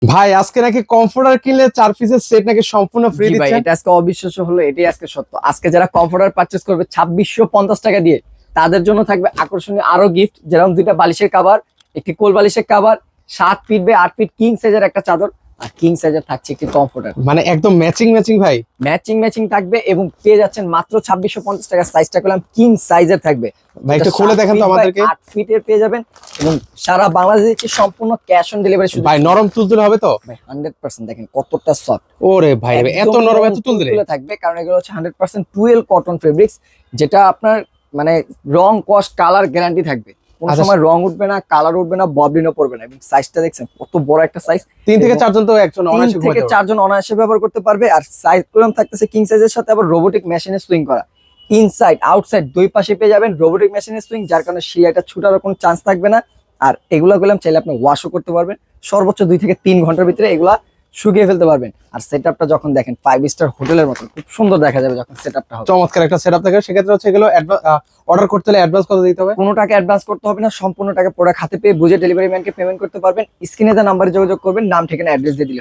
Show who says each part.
Speaker 1: ভাই আজকে নাকি কমফোর্টার কিনলে 4 পিসের সেট নাকি সম্পূর্ণ ফ্রি
Speaker 2: জি ভাই,
Speaker 1: দিচ্ছেন।
Speaker 2: এটা আজকে অবিশ্বাস্য হলো, এটাই আজকে সত্য। আজকে যারা কমফোর্টার পারচেজ করবে 2650 টাকা দিয়ে, তাদের জন্য থাকবে আকর্ষণীয় আরো গিফট, যেরকম 2টা বালিশের কভার, একটি কোল বালিশের cover, 7 feet by 8 feet king সাইজের একটা চাদর, আর কিং সাইজের থাকছে একটি কমফোর্টার।
Speaker 1: মানে একদম ম্যাচিং ম্যাচিং ভাই।
Speaker 2: ম্যাচিং থাকবে এবং পেয়ে যাচ্ছেন মাত্র 2650 টাকা। সাইজটা করলাম কিং সাইজের থাকবে।
Speaker 1: ভাই একটু খুলে দেখেন তো আমাদেরকে।
Speaker 2: 8 ফিটের পেয়ে যাবেন এবং সারা বাংলাদেশে সম্পূর্ণ ক্যাশ অন ডেলিভারি সুযোগ।
Speaker 1: ভাই নরম তুলতুলে হবে তো?
Speaker 2: ভাই 100% দেখেন কতটা সফট।
Speaker 1: ওরে ভাই রে, এত নরম এত তুলতুলে
Speaker 2: থাকবে, কারণ এগুলো হচ্ছে 100% টুয়েল কটন ফেব্রিক্স, যেটা আপনার মানে রং কস কালার গ্যারান্টি থাকবে। কোনো
Speaker 1: আচ্ছা।
Speaker 2: সময় রং উঠবে না, কালার উঠবে না, ববলিনও পড়বে না। এবং সাইজটা দেখছেন কত বড় একটা সাইজ।
Speaker 1: 3 থেকে 4 জন তো একজন অনায়াসে
Speaker 2: 3 থেকে
Speaker 1: ঘুমাতে পারবে।
Speaker 2: 4 জন অনায়াসে ব্যবহার করতে পারবে। আর সাইজ প্রোগ্রাম থাকতেছে কিং সাইজের সাথে আবার রোবোটিক মেশিনে সুইং করা। ইনসাইড আউটসাইড দুই পাশে পেয়ে যাবেন রোবোটিক মেশিনে সুইং, যার কারণে শিলাটা ছুটার কোনো চান্স থাকবে না। আর এগুলা করলাম চাইলে আপনি ওয়াশও করতে পারবেন, সর্বোচ্চ 2 থেকে 3 ঘন্টার ভিতরে এগুলা শুকিয়ে ফেলতে পারবেন। আর সেটআপটা যখন দেখেন 5 স্টার হোটেলের মতো খুব সুন্দর দেখা যাবে যখন সেটআপটা হবে।
Speaker 1: চমৎকার একটা সেটআপ থাকে। সেক্ষেত্রে হচ্ছে এগুলো অর্ডার করতে হলে অ্যাডভান্স কত দিতে হবে?
Speaker 2: কোনো টাকা অ্যাডভান্স করতে হবে না, সম্পূর্ণ টাকা প্রোডাক্ট হাতে পেয়ে বুঝে ডেলিভারি ম্যানকে পেমেন্ট করতে পারবেন। স্ক্রিনে দেওয়া নাম্বারে যোগাযোগ করবেন, নাম ঠিকানা অ্যাড্রেস দিয়ে দিলে